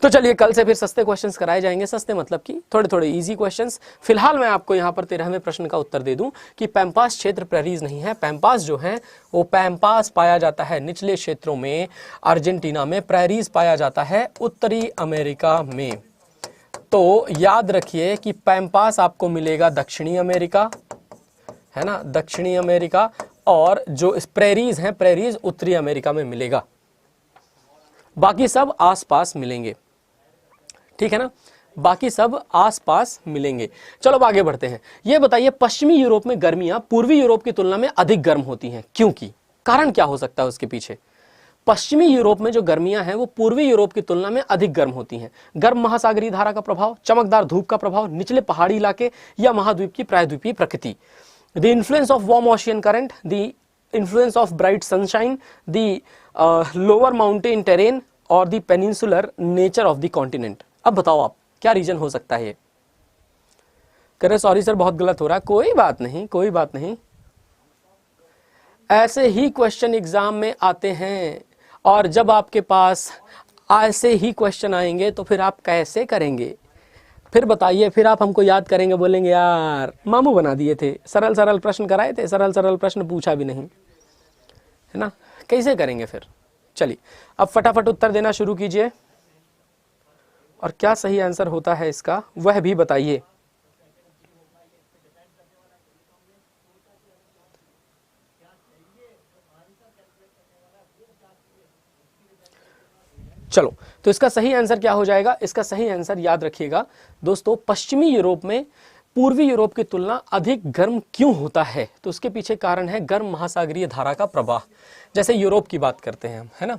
तो चलिए कल से फिर सस्ते क्वेश्चंस कराए जाएंगे, सस्ते मतलब कि थोड़े थोड़े इजी क्वेश्चंस। फिलहाल मैं आपको यहाँ पर 13वें प्रश्न का उत्तर दे दूं कि पैम्पास क्षेत्र प्रेरीज नहीं है। पैम्पास जो है वो पैम्पास पाया जाता है निचले क्षेत्रों में, अर्जेंटीना में। प्रेरीज पाया जाता है उत्तरी अमेरिका में। तो याद रखिए कि पैम्पास आपको मिलेगा दक्षिणी अमेरिका, है ना, दक्षिणी अमेरिका, और जो प्रेरीज हैं, प्रेरीज उत्तरी अमेरिका में मिलेगा। बाकी सब आसपास मिलेंगे, ठीक है ना, बाकी सब आसपास मिलेंगे। चलो अब आगे बढ़ते हैं। ये बताइए पश्चिमी यूरोप में गर्मियां पूर्वी यूरोप की तुलना में अधिक गर्म होती हैं, क्योंकि कारण क्या हो सकता है उसके पीछे? पश्चिमी यूरोप में जो गर्मियां हैं वो पूर्वी यूरोप की तुलना में अधिक गर्म होती हैं। गर्म महासागरीय धारा का प्रभाव, चमकदार धूप का प्रभाव, निचले पहाड़ी इलाके या महाद्वीप की प्रायद्वीपीय प्रकृति। The influence of warm ocean current, the influence of bright sunshine, the lower mountain terrain or the peninsular nature of the continent। अब बताओ आप क्या रीजन हो सकता है? ये कह रहे सॉरी सर बहुत गलत हो रहा है। कोई बात नहीं, कोई बात नहीं, ऐसे ही क्वेश्चन एग्जाम में आते हैं, और जब आपके पास ऐसे ही क्वेश्चन आएंगे तो फिर आप कैसे करेंगे? फिर बताइए, फिर आप हमको याद करेंगे, बोलेंगे यार मामू बना दिए थे, सरल सरल प्रश्न कराए थे, सरल सरल प्रश्न पूछा भी नहीं, है ना, कैसे करेंगे फिर? चलिए अब फटाफट उत्तर देना शुरू कीजिए, और क्या सही आंसर होता है इसका वह भी बताइए। चलो तो इसका सही आंसर क्या हो जाएगा? इसका सही आंसर याद रखिएगा दोस्तों, पश्चिमी यूरोप में पूर्वी यूरोप की तुलना अधिक गर्म क्यों होता है? तो उसके पीछे कारण है गर्म महासागरीय धारा का प्रवाह। जैसे यूरोप की बात करते हैं हम, है ना,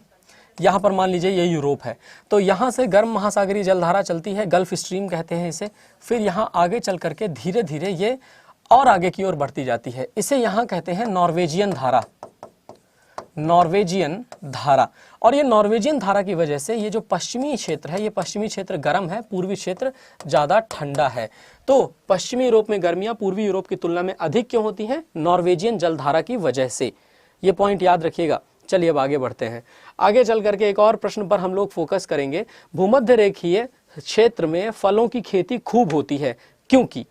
यहाँ पर मान लीजिए ये यूरोप है, तो यहाँ से गर्म महासागरीय जलधारा चलती है, गल्फ स्ट्रीम कहते हैं इसे। फिर यहाँ आगे चल करके धीरे धीरे ये और आगे की ओर बढ़ती जाती है, इसे यहाँ कहते हैं नॉर्वेजियन धारा, नॉर्वेजियन धारा। और ये नॉर्वेजियन धारा की वजह से ये जो पश्चिमी क्षेत्र है, ये पश्चिमी क्षेत्र गर्म है, पूर्वी क्षेत्र ज़्यादा ठंडा है। तो पश्चिमी यूरोप में गर्मियाँ पूर्वी यूरोप की तुलना में अधिक क्यों होती हैं? नॉर्वेजियन जलधारा की वजह से। ये पॉइंट याद रखिएगा। चलिए अब आगे बढ़ते हैं। आगे चल करके एक और प्रश्न पर हम लोग फोकस करेंगे। भूमध्य रेखीय क्षेत्र में फलों की खेती खूब होती है, क्योंकि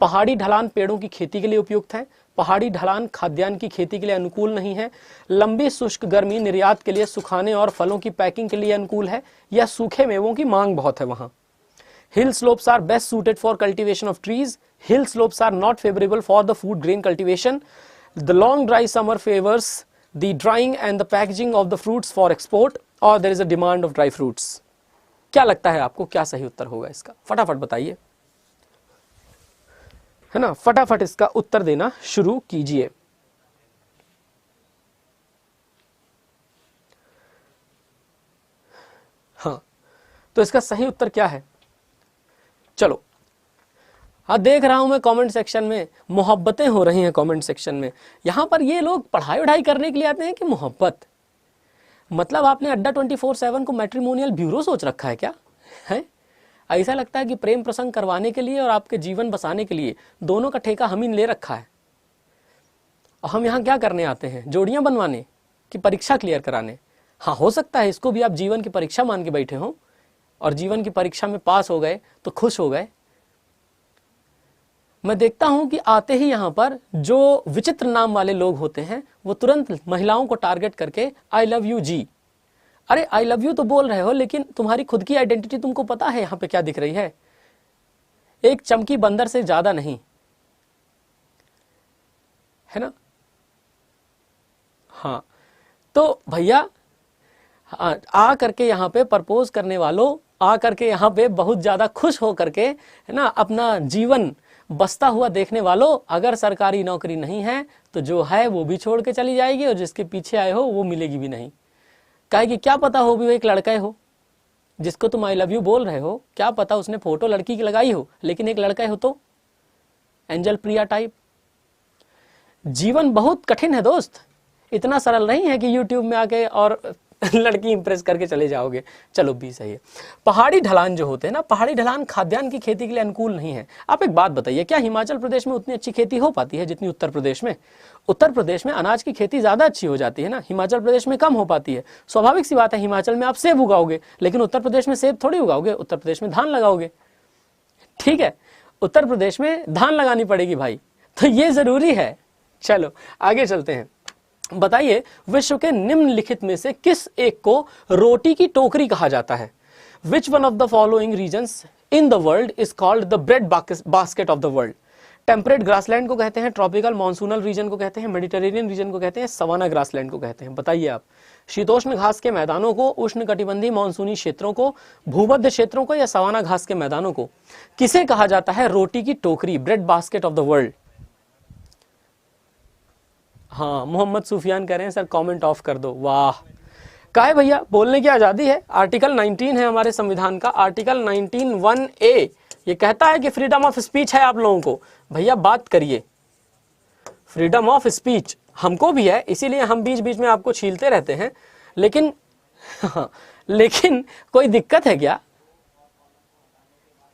पहाड़ी ढलान पेड़ों की खेती के लिए उपयुक्त है, पहाड़ी ढलान खाद्यान्न की खेती के लिए अनुकूल नहीं है, लंबी शुष्क गर्मी निर्यात के लिए सुखाने और फलों की पैकिंग के लिए अनुकूल है, या सूखे मेवों की मांग बहुत है वहां। Hill slopes are best suited for cultivation of trees, hill slopes are not favourable for the food grain cultivation, the long dry summer favours the drying and the packaging of the fruits for export, और there is a demand of dry fruits. क्या लगता है आपको क्या सही उत्तर होगा इसका? फटाफट बताइए, है ना, फटाफट इसका उत्तर देना शुरू कीजिए। हाँ, तो इसका सही उत्तर क्या है? चलो, हाँ देख रहा हूं मैं कमेंट सेक्शन में मोहब्बतें हो रही हैं कमेंट सेक्शन में। यहां पर ये लोग पढ़ाई वढ़ाई करने के लिए आते हैं कि मोहब्बत? मतलब आपने अड्डा 24/7 को मैट्रिमोनियल ब्यूरो सोच रखा है क्या? है ऐसा लगता है कि प्रेम प्रसंग करवाने के लिए और आपके जीवन बसाने के लिए दोनों का ठेका हम ही ले रखा है। और हम यहाँ क्या करने आते हैं? जोड़ियां बनवाने कि परीक्षा क्लियर कराने? हाँ, हो सकता है इसको भी आप जीवन की परीक्षा मान के बैठे हो और जीवन की परीक्षा में पास हो गए तो खुश हो गए। मैं देखता हूं कि आते ही यहाँ पर जो विचित्र नाम वाले लोग होते हैं वो तुरंत महिलाओं को टारगेट करके आई लव यू जी। अरे आई लव यू तो बोल रहे हो, लेकिन तुम्हारी खुद की आइडेंटिटी तुमको पता है यहाँ पे क्या दिख रही है? एक चमकी बंदर से ज्यादा नहीं, है ना। हाँ, तो भैया आ करके यहाँ पे प्रपोज करने वालों, आ करके यहाँ पे बहुत ज़्यादा खुश हो करके, है ना, अपना जीवन बसता हुआ देखने वालों, अगर सरकारी नौकरी नहीं है तो जो है वो भी छोड़ के चली जाएगी, और जिसके पीछे आए हो वो मिलेगी भी नहीं। काहे कि क्या पता हो भी वो एक लड़का हो जिसको तुम आई लव यू बोल रहे हो, क्या पता उसने फोटो लड़की की लगाई हो, लेकिन एक लड़का हो तो एंजल प्रिया टाइप। जीवन बहुत कठिन है दोस्त, इतना सरल नहीं है कि यूट्यूब में आके और लड़की इंप्रेस करके चले जाओगे। चलो भी सही है। पहाड़ी ढलान जो होते हैं ना, पहाड़ी ढलान खाद्यान्न की खेती के लिए अनुकूल नहीं है। आप एक बात बताइए, क्या हिमाचल प्रदेश में उतनी अच्छी खेती हो पाती है जितनी उत्तर प्रदेश में? उत्तर प्रदेश में अनाज की खेती ज्यादा अच्छी हो जाती है ना, हिमाचल प्रदेश में कम हो पाती है। स्वाभाविक सी बात है, हिमाचल में आप सेब उगाओगे, लेकिन उत्तर प्रदेश में सेब थोड़ी उगाओगे, उत्तर प्रदेश में धान लगाओगे। ठीक है, उत्तर प्रदेश में धान लगानी पड़ेगी भाई, तो ये जरूरी है। चलो आगे चलते हैं। बताइए, विश्व के निम्नलिखित में से किस एक को रोटी की टोकरी कहा जाता है? Which one of the following regions in the world is called the bread basket of the world? Temperate grassland को कहते हैं, ट्रॉपिकल मॉनसूनल रीजन को कहते हैं, मेडिटेरेनियन रीजन को कहते हैं, सवाना ग्रासलैंड को कहते हैं। बताइए आप, शीतोष्ण घास के मैदानों को, उष्ण कटिबंधीय मानसूनी क्षेत्रों को, भूमध्य क्षेत्रों को, या सवाना घास के मैदानों को किसे कहा जाता है रोटी की टोकरी, bread basket of the world? हाँ, मोहम्मद सुफियान कह रहे हैं सर कमेंट ऑफ कर दो। वाह, का है भैया, बोलने की आज़ादी है। आर्टिकल 19 है हमारे संविधान का, आर्टिकल 19(1)(a ये कहता है कि फ्रीडम ऑफ स्पीच है आप लोगों को। भैया बात करिए, फ्रीडम ऑफ स्पीच हमको भी है, इसीलिए हम बीच बीच में आपको छीलते रहते हैं, लेकिन लेकिन कोई दिक्कत है क्या?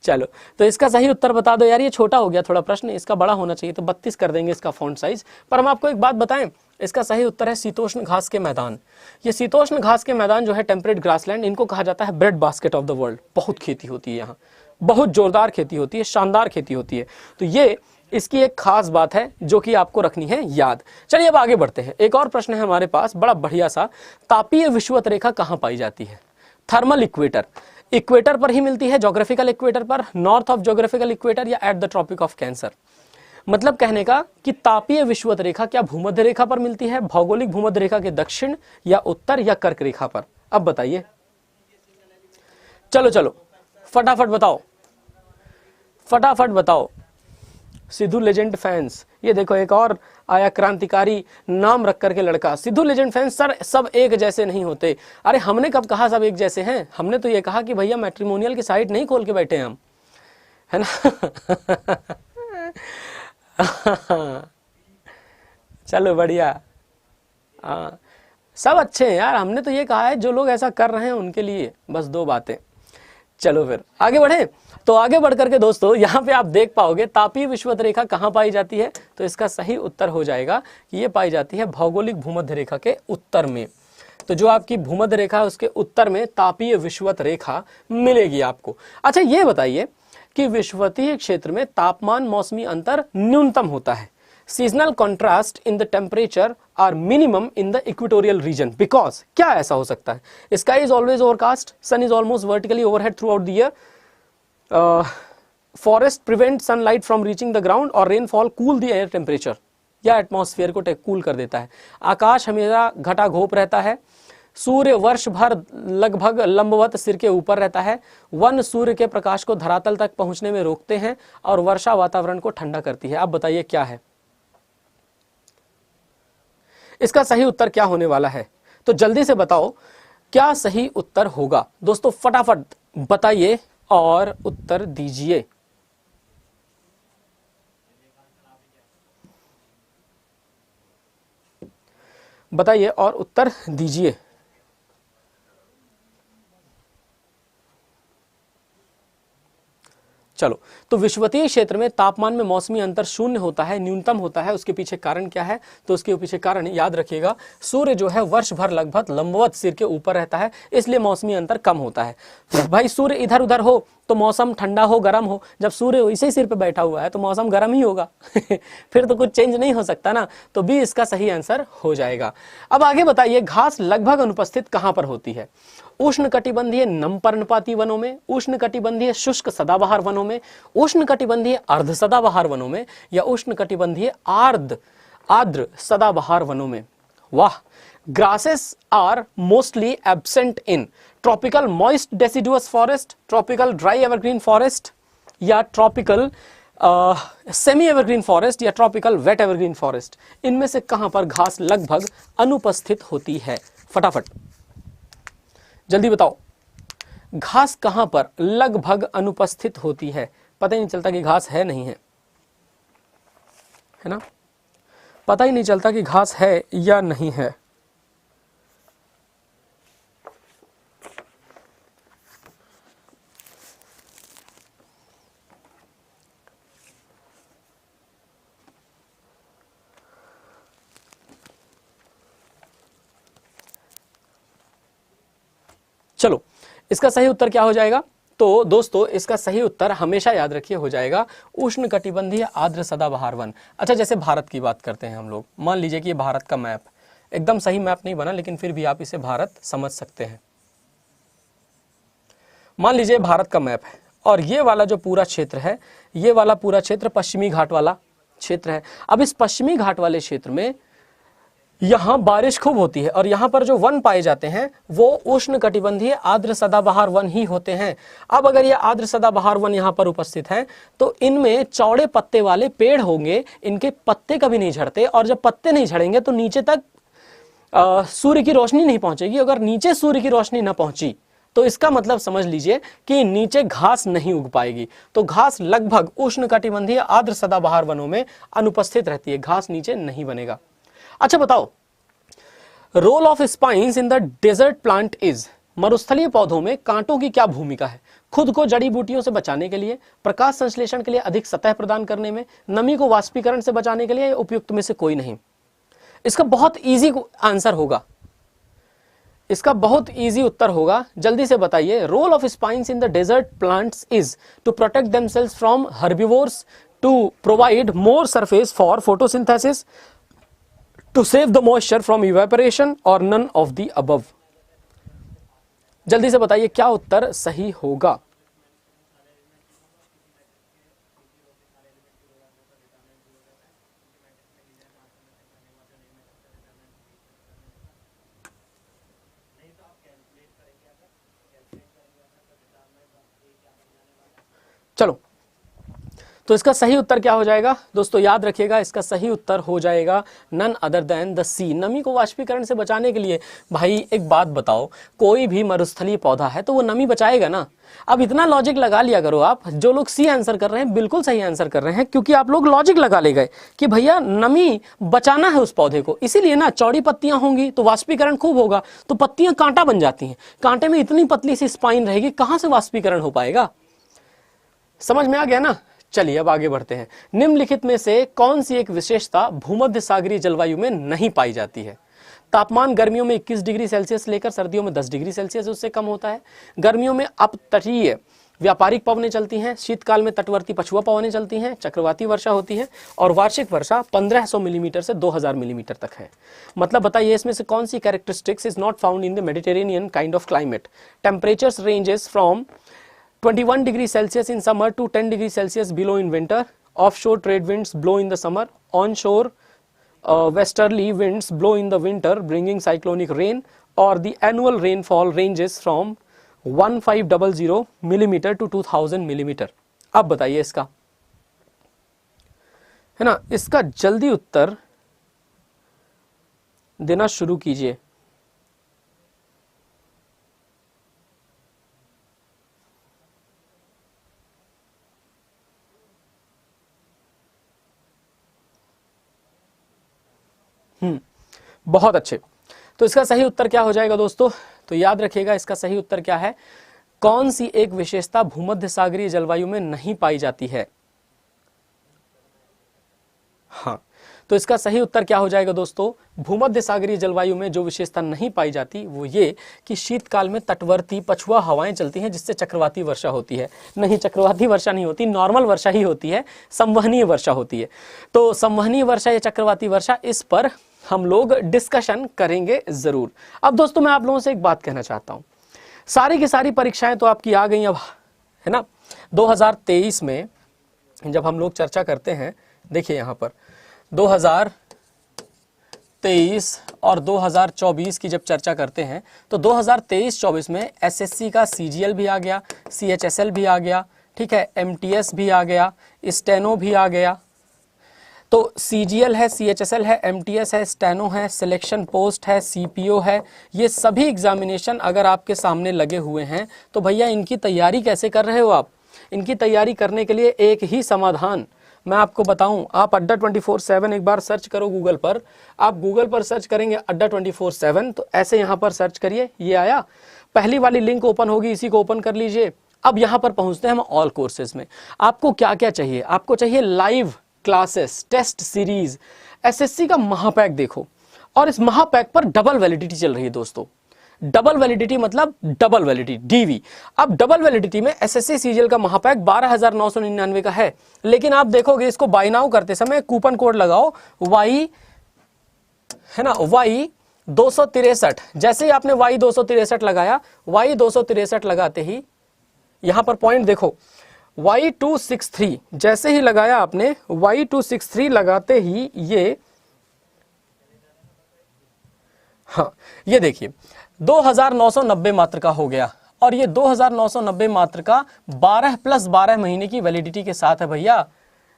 चलो, तो इसका सही उत्तर बता दो यार। ये छोटा हो गया थोड़ा प्रश्न, इसका बड़ा होना चाहिए, तो 32 कर देंगे इसका फॉन्ट साइज। पर हम आपको एक बात बताएं, इसका सही उत्तर है शीतोष्ण घास के मैदान। ये शीतोष्ण घास के मैदान जो है, टेम्परेट ग्रासलैंड, इनको कहा जाता है bread basket of the world. बहुत खेती होती है यहाँ, बहुत जोरदार खेती होती है, शानदार खेती होती है। तो ये इसकी एक खास बात है जो कि आपको रखनी है याद। चलिए अब आगे बढ़ते हैं। एक और प्रश्न है हमारे पास, बड़ा बढ़िया सा। तापीय विषुवत रेखा कहाँ पाई जाती है? थर्मल इक्वेटर, इक्वेटर पर ही मिलती है, ज्योग्राफिकल इक्वेटर पर, नॉर्थ ऑफ ज्योग्राफिकल इक्वेटर, या at the tropic of cancer? मतलब कहने का कि तापीय विषुवत रेखा क्या भूमध्य रेखा पर मिलती है, भौगोलिक भूमध्य रेखा के दक्षिण या उत्तर या कर्क रेखा पर? अब बताइए, चलो चलो फटाफट बताओ, फटाफट बताओ। सिद्धू लेजेंड फैंस, ये देखो एक और आया क्रांतिकारी नाम रख करके लड़का। सिद्धू लेजेंड फैंस, सर सब एक जैसे नहीं होते। अरे हमने कब कहा सब एक जैसे हैं? हमने तो ये कहा कि भैया मैट्रिमोनियल की साइट नहीं खोल के बैठे हम, है ना। चलो बढ़िया, हाँ सब अच्छे हैं यार। हमने तो ये कहा है जो लोग ऐसा कर रहे हैं उनके लिए बस 2 बातें। चलो फिर आगे बढ़े। तो आगे बढ़ करके दोस्तों यहाँ पे आप देख पाओगे तापीय विषुवत रेखा कहाँ पाई जाती है, तो इसका सही उत्तर हो जाएगा कि ये पाई जाती है भौगोलिक भूमध्य रेखा के उत्तर में। तो जो आपकी भूमध्य रेखा है उसके उत्तर में तापीय विषुवत रेखा मिलेगी आपको। अच्छा ये बताइए कि विषुवतीय क्षेत्र में तापमान मौसमी अंतर न्यूनतम होता है। Seasonal contrast in the temperature are minimum in the equatorial region because, क्या ऐसा हो सकता है? Sky is always overcast, sun is almost vertically overhead throughout the year, forest prevent sunlight from reaching the ground, और rainfall cool the air temperature, या atmosphere को कूल कर देता है। आकाश हमेशा घटा घोप रहता है, सूर्य वर्ष भर लगभग लंबवत सिर के ऊपर रहता है, वन सूर्य के प्रकाश को धरातल तक पहुंचने में रोकते हैं, और वर्षा वातावरण को ठंडा करती है। आप बताइए क्या है इसका सही उत्तर? क्या होने वाला है? तो जल्दी से बताओ क्या सही उत्तर होगा दोस्तों, फटाफट बताइए और उत्तर दीजिए। बताइए और उत्तर दीजिए। चलो, तो विषुवतीय क्षेत्र में तापमान में मौसमी अंतर 0 होता है, न्यूनतम होता है। उसके पीछे कारण क्या है? तो उसके पीछे कारण याद रखिएगा, सूर्य जो है वर्ष भर लगभग लंबवत सिर के ऊपर रहता है, इसलिए मौसमी अंतर कम होता है। भाई सूर्य इधर उधर हो तो मौसम ठंडा हो गर्म हो, जब सूर्य इसी सिर पे बैठा हुआ है तो मौसम गर्म ही होगा। फिर तो कुछ चेंज नहीं हो सकता ना। तो बी इसका सही आंसर हो जाएगा। अब आगे बताइए, घास लगभग अनुपस्थित कहां पर होती है? उष्ण कटिबंधीय नम पर्णपाती वनों में, उष्ण कटिबंधीय शुष्क सदाबहार वनों में, उष्ण कटिबंधीय अर्ध सदाबहार वनों में, या उष्ण कटिबंधीय आर्द्र आर्द्र सदाबहार वनों में? वाह। Grasses are mostly absent in tropical moist deciduous forest, tropical dry evergreen forest, या ट्रॉपिकल सेमी एवरग्रीन फॉरेस्ट, या ट्रॉपिकल वेट एवरग्रीन फॉरेस्ट। इनमें से कहां पर घास लगभग अनुपस्थित होती है? फटाफट जल्दी बताओ, घास कहां पर लगभग अनुपस्थित होती है? पता ही नहीं चलता कि घास है नहीं है, है ना? पता ही नहीं चलता कि घास है या नहीं है। चलो, इसका सही उत्तर क्या हो जाएगा? तो दोस्तों इसका सही उत्तर हमेशा याद रखिए हो जाएगा उष्णकटिबंधीय आर्द्र सदाबहार वन। अच्छा, जैसे भारत की बात करते हैं हम लोग, मान लीजिए कि ये भारत का मैप, एकदम सही मैप नहीं बना लेकिन फिर भी आप इसे भारत समझ सकते हैं। मान लीजिए भारत का मैप है और ये वाला जो पूरा क्षेत्र है, ये वाला पूरा क्षेत्र पश्चिमी घाट वाला क्षेत्र है। अब इस पश्चिमी घाट वाले क्षेत्र में यहां बारिश खूब होती है और यहां पर जो वन पाए जाते हैं वो उष्णकटिबंधीय आर्द्र सदाबहार वन ही होते हैं। अब अगर ये आर्द्र सदाबहार वन यहां पर उपस्थित है तो इनमें चौड़े पत्ते वाले पेड़ होंगे, इनके पत्ते कभी नहीं झड़ते, और जब पत्ते नहीं झड़ेंगे तो नीचे तक सूर्य की रोशनी नहीं पहुंचेगी। अगर नीचे सूर्य की रोशनी ना पहुंची तो इसका मतलब समझ लीजिए कि नीचे घास नहीं उग पाएगी। तो घास लगभग उष्णकटिबंधीय आर्द्र सदाबहार वनों में अनुपस्थित रहती है, घास नीचे नहीं बनेगा। अच्छा बताओ, role of spines in the desert plant is, मरुस्थलीय पौधों में कांटों की क्या भूमिका है? खुद को जड़ी बूटियों से बचाने के लिए, प्रकाश संश्लेषण के लिए अधिक सतह प्रदान करने में, नमी को वाष्पीकरण से बचाने के लिए, या उपयुक्त में से कोई नहीं? इसका बहुत इजी आंसर होगा, इसका बहुत इजी उत्तर होगा, जल्दी से बताइए। Role of spines in the desert plants is to protect themselves from herbivores, to provide more surface for photosynthesis, to save the moisture from evaporation, or none of the above? जल्दी से बताइए क्या उत्तर सही होगा। चलो, तो इसका सही उत्तर क्या हो जाएगा दोस्तों? याद रखिएगा, इसका सही उत्तर हो जाएगा नन अदर देन द सी। नमी को वाष्पीकरण से बचाने के लिए। भाई एक बात बताओ, कोई भी मरुस्थलीय पौधा है तो वो नमी बचाएगा ना। अब इतना लॉजिक लगा लिया करो आप। जो लोग सी आंसर कर रहे हैं बिल्कुल सही आंसर कर रहे हैं, क्योंकि आप लोग लॉजिक लगा ले गए कि भैया नमी बचाना है उस पौधे को, इसीलिए ना चौड़ी पत्तियां होंगी तो वाष्पीकरण खूब होगा, तो पत्तियां कांटा बन जाती हैं। कांटे में इतनी पतली सी स्पाइन रहेगी, कहां से वाष्पीकरण हो पाएगा? समझ में आ गया ना? चलिए अब आगे बढ़ते हैं। निम्नलिखित में से कौन सी एक विशेषता भूमध्य सागरीय जलवायु में नहीं पाई जाती है? तापमान गर्मियों में 21 डिग्री सेल्सियस लेकर सर्दियों में 10 डिग्री सेल्सियस उससे कम होता है। गर्मियों में अपतटीय व्यापारिक पवनें चलती हैं, शीतकाल में तटवर्ती पछुआ पवनें चलती हैं, चक्रवाती वर्षा होती है, और वार्षिक वर्षा 1500 मिलीमीटर से 2000 मिलीमीटर तक है। मतलब बताइए इसमें से कौन सी characteristics is not found in the Mediterranean kind of climate? Temperatures ranges from 21 degree Celsius in summer to 10 degree Celsius below in winter. Offshore trade winds blow in the summer. Onshore westerly winds blow in the winter, bringing cyclonic rain. Or the annual rainfall ranges from 1500 millimeter to 2000 millimeter. अब बताइए इसका, है ना? इसका जल्दी उत्तर देना शुरू कीजिए। बहुत अच्छे। तो इसका सही उत्तर क्या हो जाएगा दोस्तों? तो याद रखिएगा, इसका सही उत्तर क्या है? कौन सी एक विशेषता भूमध्य सागरीय जलवायु में नहीं पाई जाती है? हाँ, तो इसका सही उत्तर क्या हो जाएगा दोस्तों? भूमध्य सागरीय जलवायु में जो विशेषता नहीं पाई जाती वो ये कि शीतकाल में तटवर्ती पछुआ हवाएं चलती हैं, जिससे चक्रवाती वर्षा होती है। नहीं, चक्रवाती वर्षा नहीं होती, नॉर्मल वर्षा ही होती है, संवहनीय वर्षा होती है। तो संवहनीय वर्षा या चक्रवाती वर्षा, इस पर हम लोग डिस्कशन करेंगे जरूर। अब दोस्तों मैं आप लोगों से एक बात कहना चाहता हूं, सारी की सारी परीक्षाएं तो आपकी आ गई अब, है ना? 2023 में जब हम लोग चर्चा करते हैं, देखिए यहां पर 2023 2023 और 2024 की जब चर्चा करते हैं तो 2023-24 में एसएससी का सीजीएल भी आ गया, सीएचएसएल भी आ गया, ठीक है, एमटीएस भी आ गया, स्टेनो भी आ गया। तो सीजीएल है, सीएचएसएल है, एमटीएस है, स्टेनो है, सिलेक्शन पोस्ट है, सीपीओ है। ये सभी एग्जामिनेशन अगर आपके सामने लगे हुए हैं तो भैया इनकी तैयारी कैसे कर रहे हो आप? इनकी तैयारी करने के लिए एक ही समाधान मैं आपको बताऊं, आप अड्डा 24/7 एक बार सर्च करो गूगल पर। आप गूगल पर सर्च करेंगे अड्डा 24/7 तो ऐसे यहाँ पर सर्च करिए, ये आया, पहली वाली लिंक ओपन होगी, इसी को ओपन कर लीजिए। अब यहाँ पर पहुँचते हैं हम ऑल कोर्सेज में। आपको क्या क्या चाहिए? आपको चाहिए live classes, test series, SSC का महापैक देखो, और इस महापैक पर डबल वैलिडिटी चल रही है दोस्तों। डबल वैलिडिटी मतलब डबल वैलिडिटी, डीवी। अब डबल वैलिडिटी में एसएससी सीजीएल का महापैक 12,999 का है, लेकिन आप देखोगे इसको बाय नाउ करते समय कूपन कोड लगाओ वाई, है ना, वाई 263। जैसे ही आपने वाई 263 लगाया, वाई 263 लगाते ही यहां पर पॉइंट देखो, Y263 जैसे ही लगाया आपने, Y263 लगाते ही ये, हाँ ये देखिए 2,990 मात्र का हो गया, और ये 2,990 मात्र का 12 + 12 महीने की वैलिडिटी के साथ है भैया।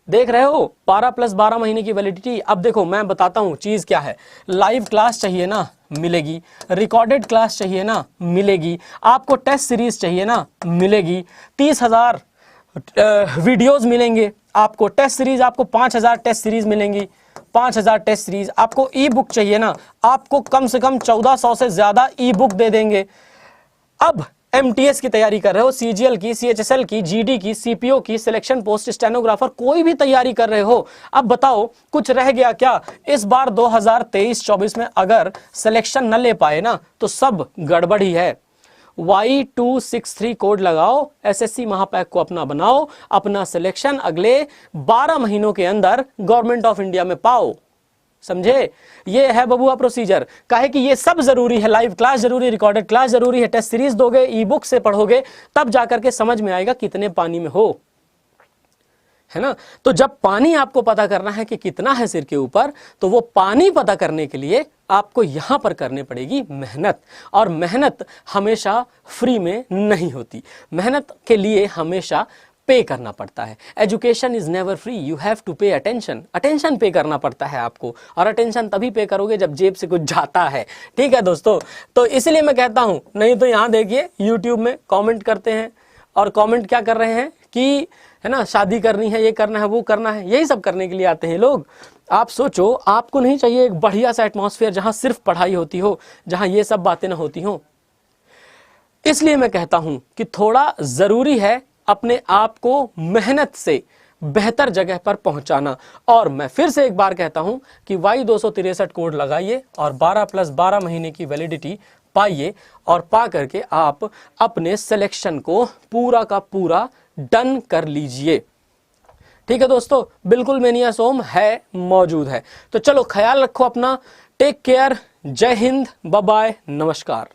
देख रहे हो, 12 + 12 महीने की वैलिडिटी। अब देखो मैं बताता हूं चीज क्या है। लाइव क्लास चाहिए ना, मिलेगी। रिकॉर्डेड क्लास चाहिए ना, मिलेगी। आपको टेस्ट सीरीज चाहिए ना, मिलेगी। 30,000 वीडियोस मिलेंगे आपको। टेस्ट सीरीज आपको 5,000 टेस्ट सीरीज मिलेंगी, 5,000 टेस्ट सीरीज। आपको ई बुक चाहिए ना, आपको कम से कम 1400 से ज्यादा ई बुक दे देंगे। अब एमटीएस की तैयारी कर रहे हो, सीजीएल की, सीएचएसएल की, जीडी की, सीपीओ की, सिलेक्शन पोस्ट, स्टेनोग्राफर, कोई भी तैयारी कर रहे हो, अब बताओ कुछ रह गया क्या? इस बार 2023-24 में अगर सिलेक्शन न ले पाए ना तो सब गड़बड़ ही है। Y263 कोड लगाओ, एसएससी महापैक को अपना बनाओ, अपना सिलेक्शन अगले 12 महीनों के अंदर गवर्नमेंट ऑफ इंडिया में पाओ। समझे? ये है बबुआ प्रोसीजर। काहे कि ये सब जरूरी है, लाइव क्लास जरूरी, रिकॉर्डेड क्लास जरूरी है, टेस्ट सीरीज दोगे, ई बुक से पढ़ोगे, तब जाकर के समझ में आएगा कितने पानी में हो, है ना। तो जब पानी आपको पता करना है कि कितना है सिर के ऊपर, तो वो पानी पता करने के लिए आपको यहां पर करनी पड़ेगी मेहनत, और मेहनत हमेशा फ्री में नहीं होती। मेहनत के लिए हमेशा पे करना पड़ता है। Education is never free, you have to pay attention. Attention pay करना पड़ता है आपको, और अटेंशन तभी पे करोगे जब जेब से कुछ जाता है। ठीक है दोस्तों, तो इसलिए मैं कहता हूं, नहीं तो यहां देखिए यूट्यूब में कमेंट करते हैं, और कमेंट क्या कर रहे हैं कि, है ना, शादी करनी है, ये करना है, वो करना है, यही सब करने के लिए आते हैं लोग। आप सोचो, आपको नहीं चाहिए एक बढ़िया सा एटमॉस्फेयर जहां सिर्फ पढ़ाई होती हो, जहां ये सब बातें ना होती हो? इसलिए मैं कहता हूं कि थोड़ा जरूरी है अपने आप को मेहनत से बेहतर जगह पर पहुंचाना। और मैं फिर से एक बार कहता हूं कि Y263 कोड लगाइए और 12 + 12 महीने की वैलिडिटी पाइए, और पा करके आप अपने सिलेक्शन को पूरा का पूरा डन कर लीजिए। ठीक है दोस्तों, बिल्कुल मेनिया सोम है, मौजूद है। तो चलो ख्याल रखो अपना, टेक केयर, जय हिंद, बाय बाय, नमस्कार।